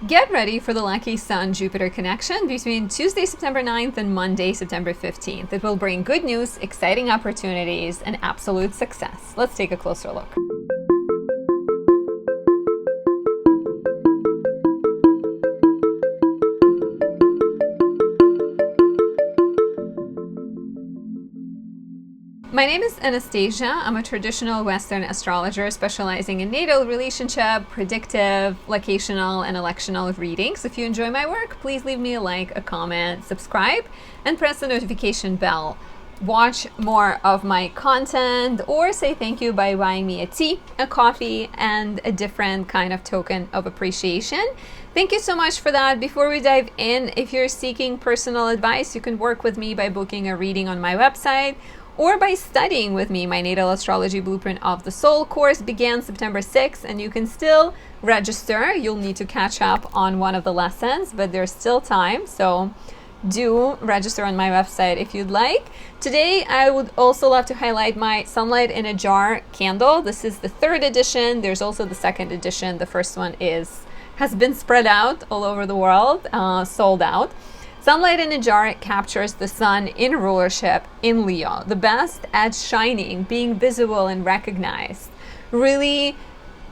Get ready for the lucky Sun-Jupiter connection between Tuesday, September 9th and Monday, September 15th. It will bring good news, exciting opportunities, and absolute success. Let's take a closer look. My name is Anastasia. I'm a traditional Western astrologer specializing in natal, relationship, predictive, locational, and electional readings. If you enjoy my work, please leave me a like, a comment, subscribe, and press the notification bell. Watch more of my content or say thank you by buying me a tea, a coffee, and a different kind of token of appreciation. Thank you so much for that. Before we dive in, if you're seeking personal advice, you can work with me by booking a reading on my website or by studying with me. My Natal Astrology Blueprint of the Soul course began September 6th, and you can still register. You'll need to catch up on one of the lessons, but there's still time, so do register on my website if you'd like. Today, I would also love to highlight my Sunlight in a Jar candle. This is the 3rd edition. There's also the 2nd edition. The first one has been spread out all over the world, sold out. Sunlight in a Jar captures the sun in rulership in Leo, the best at shining, being visible and recognized. Really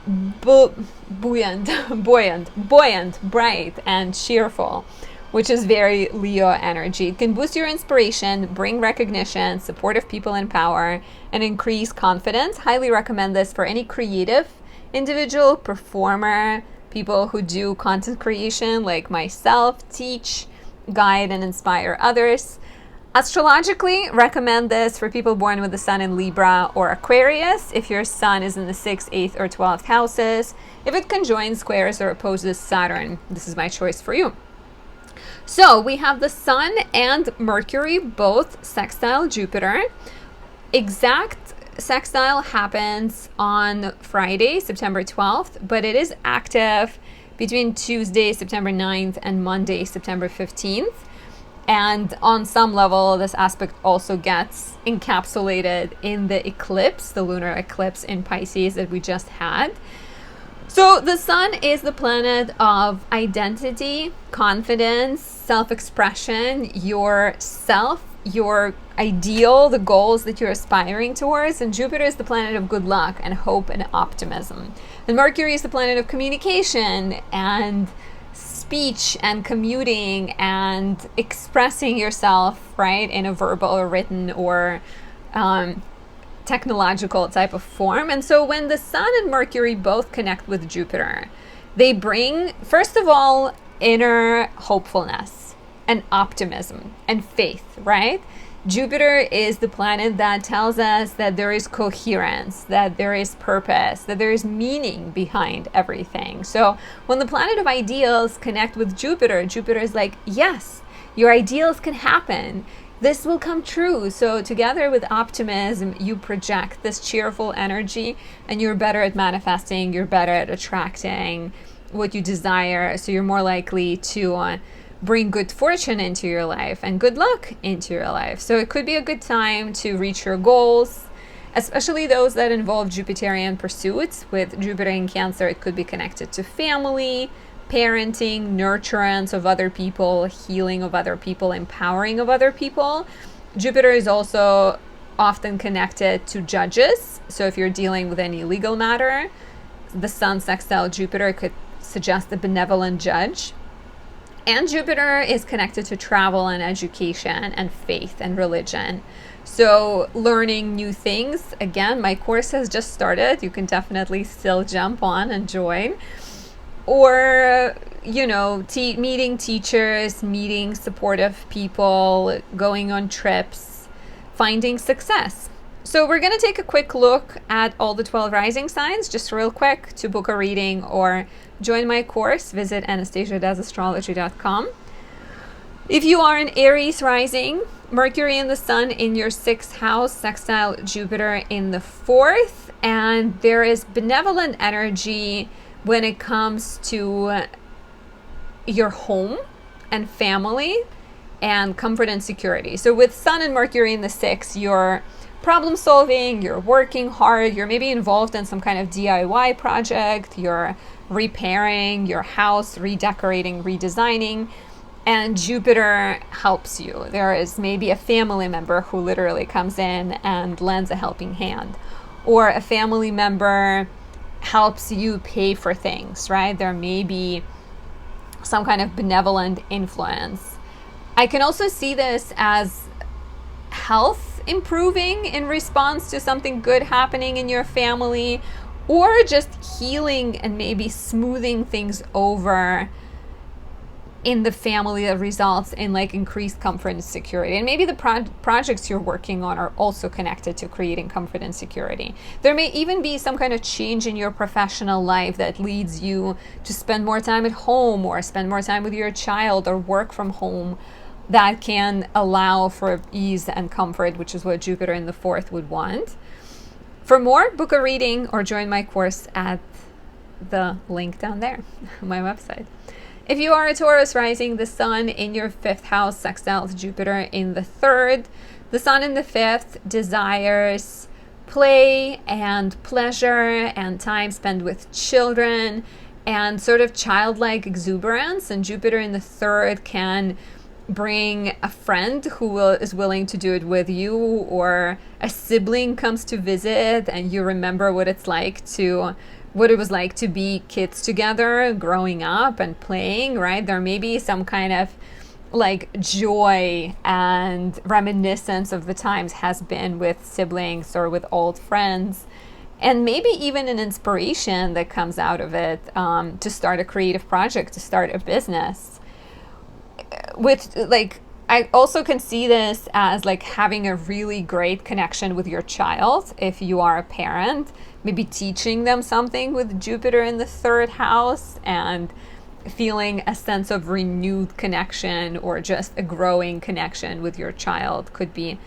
buoyant, bright, and cheerful, which is very Leo energy. It can boost your inspiration, bring recognition, supportive people in power, and increase confidence. Highly recommend this for any creative individual, performer, people who do content creation like myself, teach, guide, and inspire others. Astrologically, recommend this for people born with the sun in Libra or Aquarius, if your sun is in the 6th, 8th, or 12th houses. If it conjoins, squares, or opposes Saturn, this is my choice for you. So we have the sun and Mercury both sextile Jupiter. Exact sextile happens on Friday, September 12th, but it is active between Tuesday, September 9th and Monday, September 15th. And on some level, this aspect also gets encapsulated in the eclipse, the lunar eclipse in Pisces that we just had. So the sun is the planet of identity, confidence, self-expression, yourself, your ideal, the goals that you're aspiring towards. And Jupiter is the planet of good luck and hope and optimism. And Mercury is the planet of communication and speech and commuting and expressing yourself, right, in a verbal or written or technological type of form. And so when the sun and Mercury both connect with Jupiter, they bring, first of all, inner hopefulness and optimism and faith, right? Jupiter is the planet that tells us that there is coherence, that there is purpose, that there is meaning behind everything. So when the planet of ideals connect with Jupiter, Jupiter is like, yes, your ideals can happen. This will come true. So together with optimism, you project this cheerful energy, and you're better at manifesting, you're better at attracting what you desire. So you're more likely to bring good fortune into your life and good luck into your life. So it could be a good time to reach your goals, especially those that involve Jupiterian pursuits. With Jupiter in Cancer, it could be connected to family, parenting, nurturance of other people, healing of other people, empowering of other people. Jupiter is also often connected to judges. So if you're dealing with any legal matter, the Sun sextile Jupiter could suggest a benevolent judge. And Jupiter is connected to travel and education and faith and religion. So learning new things. Again, my course has just started. You can definitely still jump on and join. Or, meeting teachers, meeting supportive people, going on trips, finding success. So we're going to take a quick look at all the 12 rising signs, just real quick. To book a reading or join my course, visit anastasiadoesastrology.com. If you are an Aries rising, Mercury and the Sun in your 6th house, sextile Jupiter in the 4th, and there is benevolent energy when it comes to your home and family and comfort and security. So with Sun and Mercury in the 6th, you're problem solving, you're working hard, you're maybe involved in some kind of DIY project, you're repairing your house, redecorating, redesigning, and Jupiter helps you. There is maybe a family member who literally comes in and lends a helping hand, or a family member helps you pay for things, right? There may be some kind of benevolent influence. I can also see this as health improving in response to something good happening in your family, or just healing and maybe smoothing things over in the family that results in like increased comfort and security. And maybe the projects you're working on are also connected to creating comfort and security. There may even be some kind of change in your professional life that leads you to spend more time at home, or spend more time with your child, or work from home, that can allow for ease and comfort, which is what Jupiter in the 4th would want. For more, book a reading or join my course at the link down there, my website. If you are a Taurus rising, the sun in your 5th house sextiles Jupiter in the 3rd. The sun in the 5th desires play and pleasure and time spent with children and sort of childlike exuberance. And Jupiter in the 3rd can bring a friend who is willing to do it with you, or a sibling comes to visit and you remember what it was like to be kids together growing up and playing, right? There may be some kind of like joy and reminiscence of the times has been with siblings or with old friends, and maybe even an inspiration that comes out of it to start a creative project, to start a business. With like, I also can see this as like having a really great connection with your child if you are a parent, maybe teaching them something with Jupiter in the 3rd house and feeling a sense of renewed connection, or just a growing connection with your child could be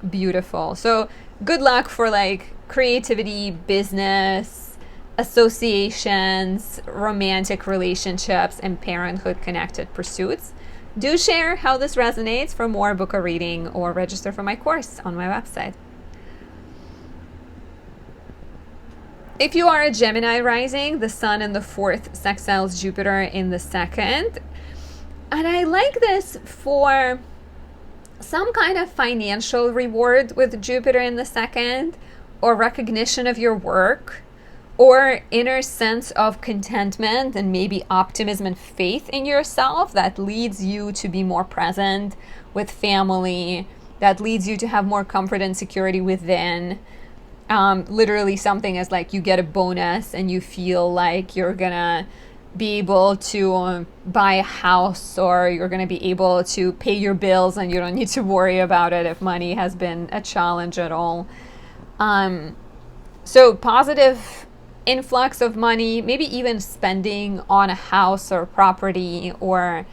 beautiful. So good luck for like creativity, business, associations, romantic relationships, and parenthood connected pursuits. Do share how this resonates. For more, book a reading or register for my course on my website. If you are a Gemini rising, the sun in the 4th sextiles Jupiter in the 2nd. And I like this for some kind of financial reward with Jupiter in the 2nd, or recognition of your work, or inner sense of contentment and maybe optimism and faith in yourself that leads you to be more present with family, that leads you to have more comfort and security within. Literally something as like you get a bonus and you feel like you're gonna be able to buy a house, or you're gonna be able to pay your bills and you don't need to worry about it if money has been a challenge at all. So positive influx of money, maybe even spending on a house or property, or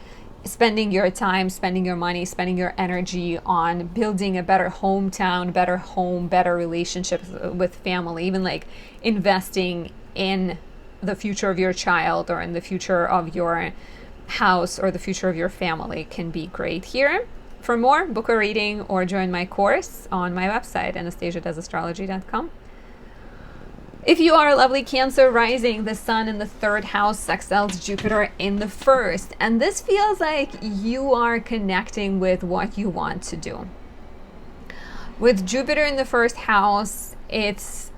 spending your time, spending your money, spending your energy on building a better hometown, better home, better relationships with family, even like investing in the future of your child or in the future of your house or the future of your family can be great here. For more, book a reading or join my course on my website, anastasiadoesastrology.com. If you are a lovely Cancer rising, the sun in the 3rd house sextiles Jupiter in the 1st. And this feels like you are connecting with what you want to do. With Jupiter in the 1st house, it's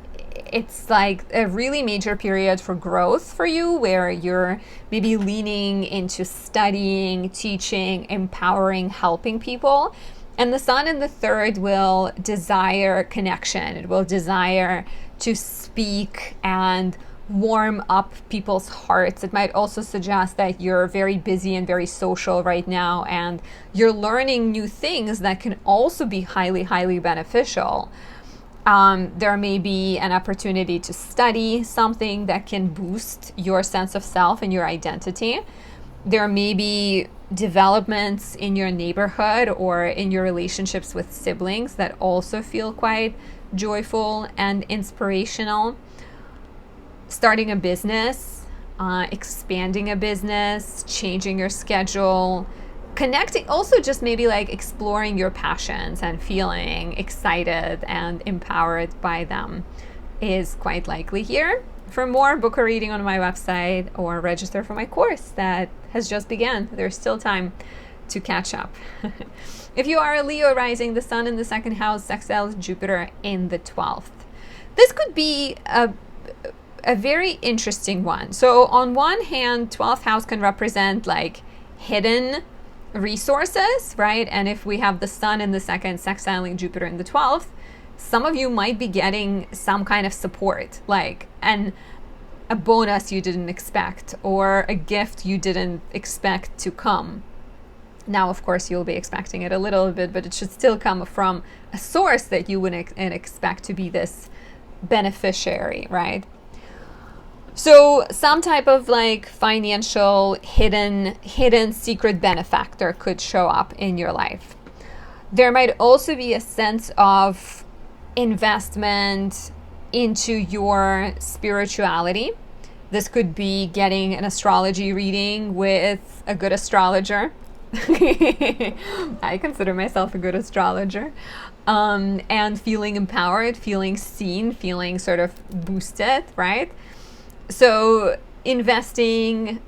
like a really major period for growth for you, where you're maybe leaning into studying, teaching, empowering, helping people. And the sun in the 3rd will desire connection. It will desire to speak and warm up people's hearts. It might also suggest that you're very busy and very social right now, and you're learning new things that can also be highly, highly beneficial. There may be an opportunity to study something that can boost your sense of self and your identity. There may be developments in your neighborhood or in your relationships with siblings that also feel quite joyful and inspirational. Starting a business, expanding a business, changing your schedule, connecting, also just maybe like exploring your passions and feeling excited and empowered by them is quite likely here. For more, book a reading on my website or register for my course that has just begun. There's still time to catch up. If you are a Leo rising, the sun in the second house sextiles Jupiter in the 12th. This could be a very interesting one. So on one hand, 12th house can represent like hidden resources, right? And if we have the sun in the second sextiling Jupiter in the 12th, some of you might be getting some kind of support, like a bonus you didn't expect or a gift you didn't expect to come. Now, of course, you'll be expecting it a little bit, but it should still come from a source that you wouldn't expect to be this beneficiary, right? So some type of like financial hidden secret benefactor could show up in your life. There might also be a sense of investment into your spirituality. This could be getting an astrology reading with a good astrologer. I consider myself a good astrologer. And feeling empowered, feeling seen, feeling sort of boosted, right? So investing,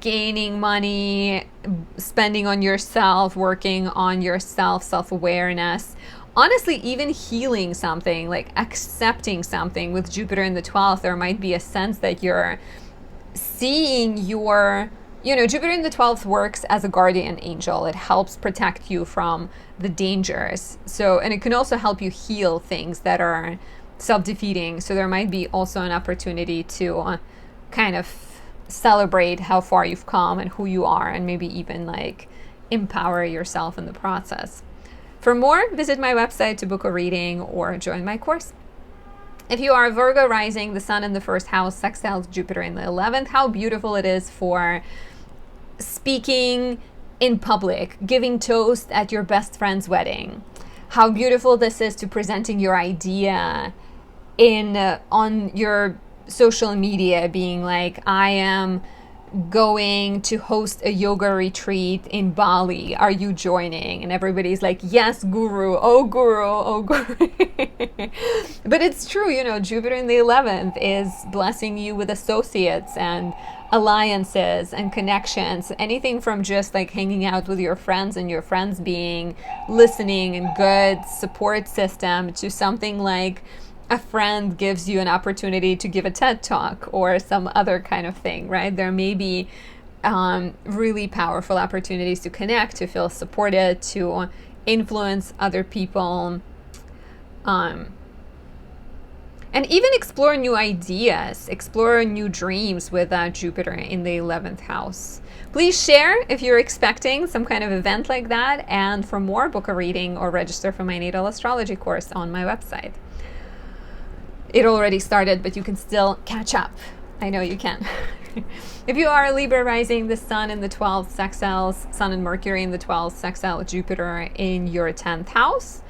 gaining money, spending on yourself, working on yourself, self-awareness, honestly, even healing something, like accepting something. With Jupiter in the 12th, there might be a sense that you're seeing your, Jupiter in the 12th works as a guardian angel. It helps protect you from the dangers. So, and it can also help you heal things that are self-defeating. So there might be also an opportunity to kind of celebrate how far you've come and who you are, and maybe even like empower yourself in the process. For more, visit my website to book a reading or join my course. If you are a Virgo rising, the sun in the first house sextiles Jupiter in the 11th, how beautiful it is for speaking in public, giving toast at your best friend's wedding. How beautiful this is to presenting your idea on your social media, being like, I am going to host a yoga retreat in Bali. Are you joining? And everybody's like, yes, guru, oh guru, oh guru. But it's true, Jupiter in the 11th is blessing you with associates and alliances and connections, anything from just like hanging out with your friends and your friends being listening and good support system, to something like a friend gives you an opportunity to give a TED talk or some other kind of thing, right? There may be really powerful opportunities to connect, to feel supported, to influence other people, and even explore new ideas, explore new dreams with Jupiter in the 11th house. Please share if you're expecting some kind of event like that. And for more, book a reading or register for my natal astrology course on my website. It already started, but you can still catch up. I know you can. If you are a Libra rising, the sun in the 12th sextiles, sun and Mercury in the 12th sextile Jupiter in your 10th house.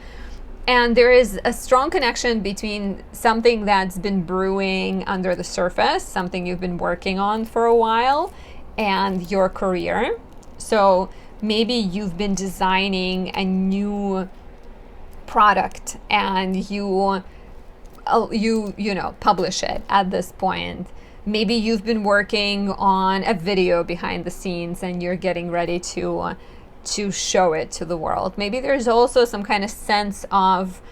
And there is a strong connection between something that's been brewing under the surface, something you've been working on for a while, and your career. So maybe you've been designing a new product and you publish it at this point. Maybe you've been working on a video behind the scenes and you're getting ready to show it to the world. Maybe there's also some kind of sense of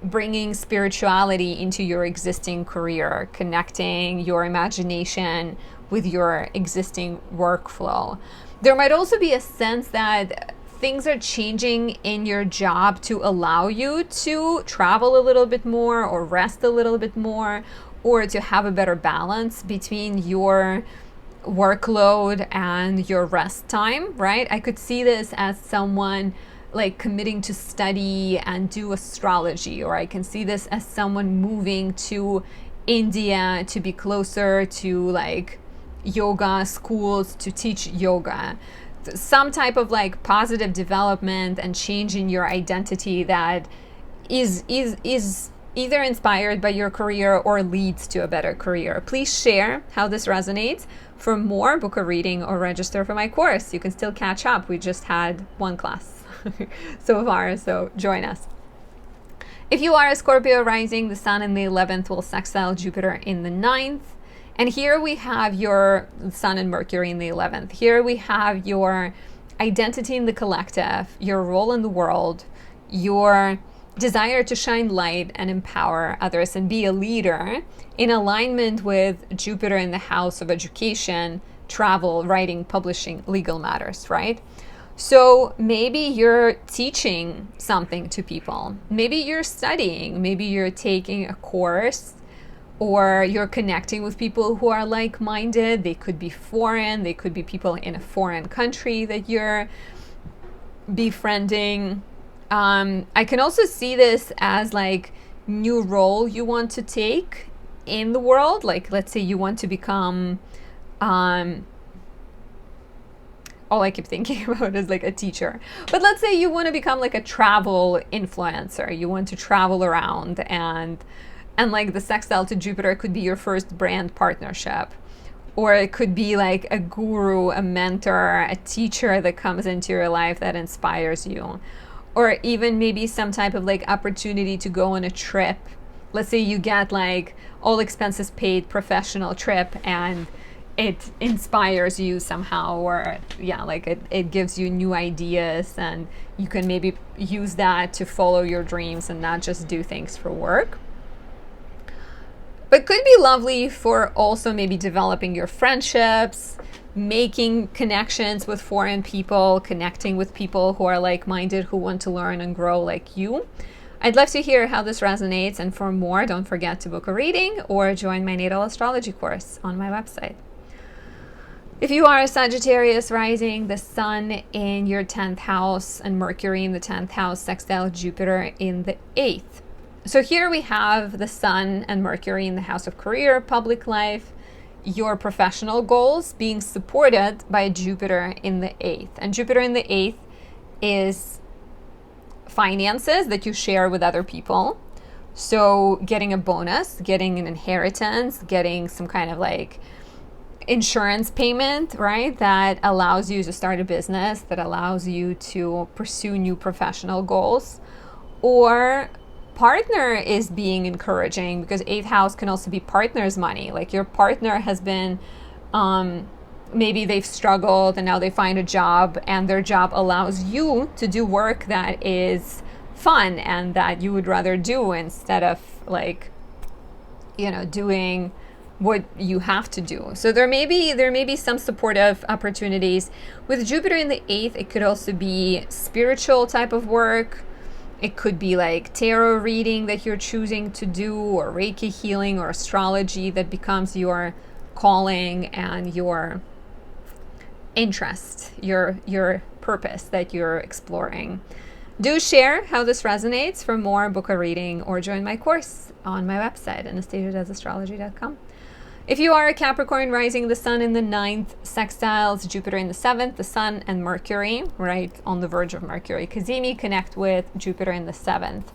bringing spirituality into your existing career, connecting your imagination with your existing workflow. There might also be a sense that things are changing in your job to allow you to travel a little bit more or rest a little bit more, or to have a better balance between your workload and your rest time, right? I could see this as someone like committing to study and do astrology, or I can see this as someone moving to India to be closer to like yoga schools to teach yoga. Some type of like positive development and change in your identity that is either inspired by your career or leads to a better career. Please share how this resonates. For more, book a reading or register for my course. You can still catch up. We just had one class so far, so join us. If you are a Scorpio rising, the Sun in the 11th will sextile Jupiter in the 9th. And here we have your Sun and Mercury in the 11th. Here we have your identity in the collective, your role in the world, your desire to shine light and empower others and be a leader in alignment with Jupiter in the house of education, travel, writing, publishing, legal matters, right? So maybe you're teaching something to people. Maybe you're studying. Maybe you're taking a course, or you're connecting with people who are like-minded. They could be foreign. They could be people in a foreign country that you're befriending. I can also see this as like new role you want to take in the world. Like, let's say you want to become all I keep thinking about is like a teacher. But let's say you want to become like a travel influencer. You want to travel around, and like the sextile to Jupiter could be your first brand partnership. Or it could be like a guru, a mentor, a teacher that comes into your life that inspires you. Or even maybe some type of like opportunity to go on a trip. Let's say you get like all expenses paid professional trip, and it inspires you somehow, or yeah, like it gives you new ideas, and you can maybe use that to follow your dreams and not just do things for work. But could be lovely for also maybe developing your friendships, making connections with foreign people, connecting with people who are like-minded, who want to learn and grow like you. I'd love to hear how this resonates, and for more, don't forget to book a reading or join my natal astrology course on my website. If you are a Sagittarius rising, the Sun in your 10th house and Mercury in the 10th house sextile Jupiter in the 8th. So here we have the Sun and Mercury in the house of career, public life, your professional goals being supported by Jupiter in the 8th. And Jupiter in the 8th is finances that you share with other people. So getting a bonus, getting an inheritance, getting some kind of like insurance payment, right? That allows you to start a business, that allows you to pursue new professional goals. Or partner is being encouraging, because 8th house can also be partner's money. Like your partner has been, maybe they've struggled and now they find a job, and their job allows you to do work that is fun and that you would rather do, instead of like, doing what you have to do. So there may be some supportive opportunities. With Jupiter in the 8th, it could also be spiritual type of work. It could be like tarot reading that you're choosing to do, or Reiki healing, or astrology that becomes your calling and your interest, your purpose that you're exploring. Do share how this resonates. For more, book a reading or join my course on my website, anastasiadoesastrology.com. If you are a Capricorn rising, the Sun in the 9th sextiles Jupiter in the 7th, the Sun and Mercury, right on the verge of Mercury Cazimi, connect with Jupiter in the 7th.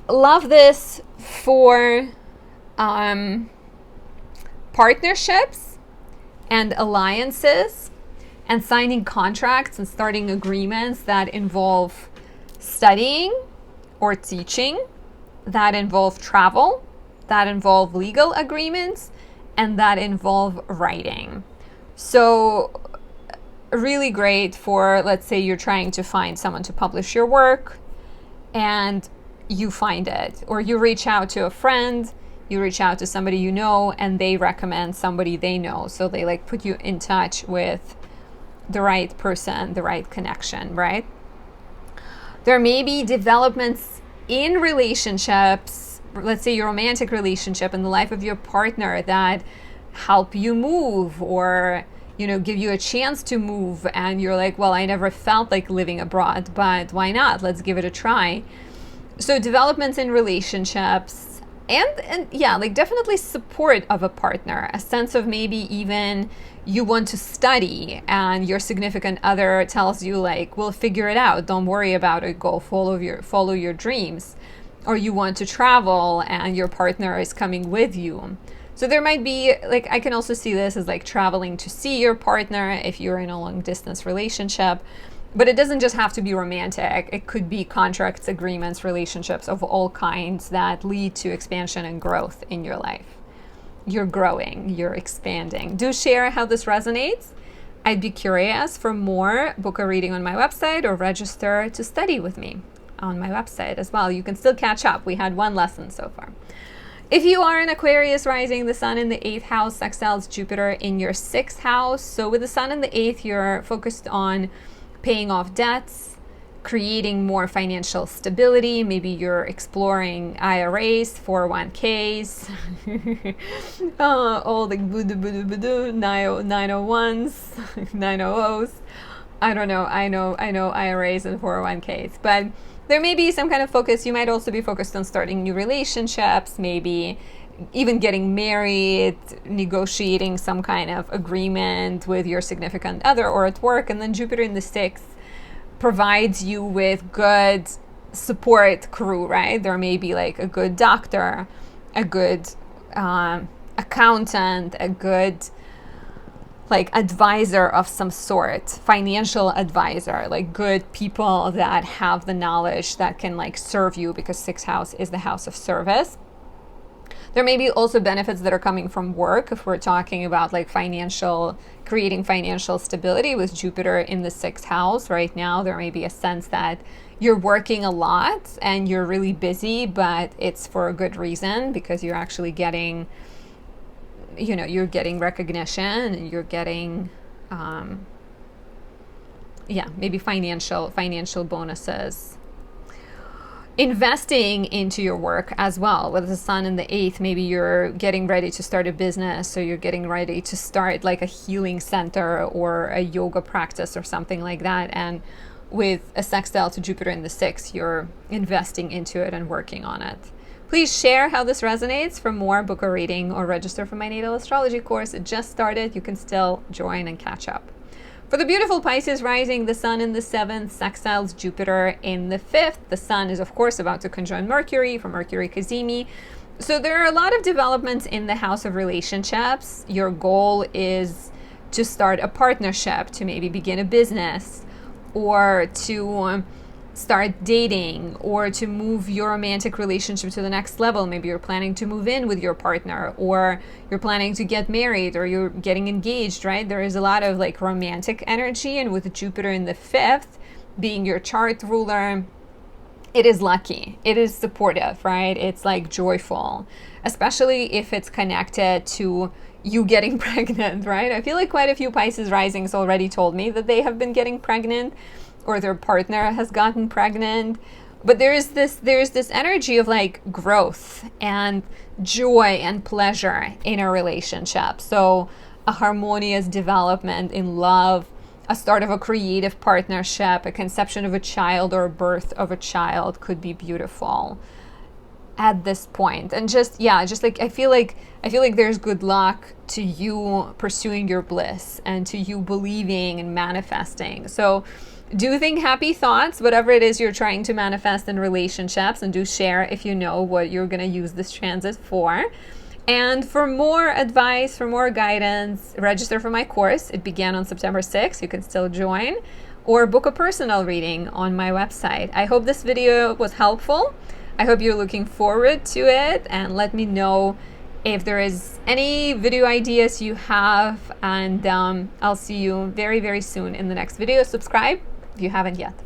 Love this for partnerships and alliances, and signing contracts and starting agreements that involve studying or teaching, that involve travel, that involve legal agreements, and that involve writing. So really great for, let's say you're trying to find someone to publish your work and you find it, or you reach out to a friend, you reach out to somebody you know, and they recommend somebody they know. So they like put you in touch with the right person, the right connection, right? There may be developments in relationships, let's say your romantic relationship, in the life of your partner, that help you move, or give you a chance to move, and you're like, well, I never felt like living abroad, but why not? Let's give it a try. So developments in relationships, and yeah, like definitely support of a partner, a sense of maybe even you want to study and your significant other tells you like, we'll figure it out, don't worry about it, go follow your dreams. or you want to travel and your partner is coming with you. So there might be, like, I can also see this as like traveling to see your partner if you're in a long distance relationship. But it doesn't just have to be romantic. It could be contracts, agreements, relationships of all kinds that lead to expansion and growth in your life. You're growing, you're expanding. Do share how this resonates. I'd be curious. For more, book a reading on my website or register to study with me on my website as well. You can still catch up. We had one lesson so far. If you are an Aquarius rising, the sun in the 8th house sextiles Jupiter in your 6th house. So with the sun in the 8th, you're focused on paying off debts, creating more financial stability. Maybe you're exploring IRAs, 401ks, all the 901s, 900s. I don't know. I know IRAs and 401ks, but there may be some kind of focus. You might also be focused on starting new relationships, maybe even getting married, negotiating some kind of agreement with your significant other or at work. And then Jupiter in the 6th provides you with good support crew, right? There may be like a good doctor, a good accountant, a good like advisor of some sort, financial advisor, like good people that have the knowledge that can like serve you, because 6th house is the house of service. There may be also benefits that are coming from work if we're talking about like creating financial stability with Jupiter in the 6th house. Right now, there may be a sense that you're working a lot and you're really busy, but it's for a good reason, because you're actually getting, you're getting recognition and you're getting, maybe financial bonuses. Investing into your work as well. With the sun in the 8th, maybe you're getting ready to start a business, so you're getting ready to start like a healing center or a yoga practice or something like that. And with a sextile to Jupiter in the 6th, you're investing into it and working on it. Please share how this resonates. For more, book a reading or register for my natal astrology course. It just started. You can still join and catch up. For the beautiful Pisces rising, the sun in the 7th sextiles Jupiter in the 5th. The sun is, of course, about to conjunct Mercury for Mercury Cazimi. So there are a lot of developments in the house of relationships. Your goal is to start a partnership, to maybe begin a business, or to start dating, or to move your romantic relationship to the next level. Maybe you're planning to move in with your partner, or you're planning to get married, or you're getting engaged, right? There is a lot of like romantic energy, and with Jupiter in the 5th being your chart ruler, it is lucky. It is supportive, right? It's like joyful, especially if it's connected to you getting pregnant, right? I feel like quite a few Pisces risings already told me that they have been getting pregnant, or their partner has gotten pregnant. But there's this energy of like growth and joy and pleasure in a relationship. So a harmonious development in love, a start of a creative partnership, a conception of a child or a birth of a child could be beautiful at this point. And just like I feel like there's good luck to you pursuing your bliss and to you believing and manifesting. So do think happy thoughts, whatever it is you're trying to manifest in relationships, and do share if you know what you're going to use this transit for. And for more advice, for more guidance, register for my course. It began on September 6th. You can still join, or book a personal reading on my website. I hope this video was helpful. I hope you're looking forward to it, and let me know if there is any video ideas you have, and I'll see you very, very soon in the next video. Subscribe if you haven't yet.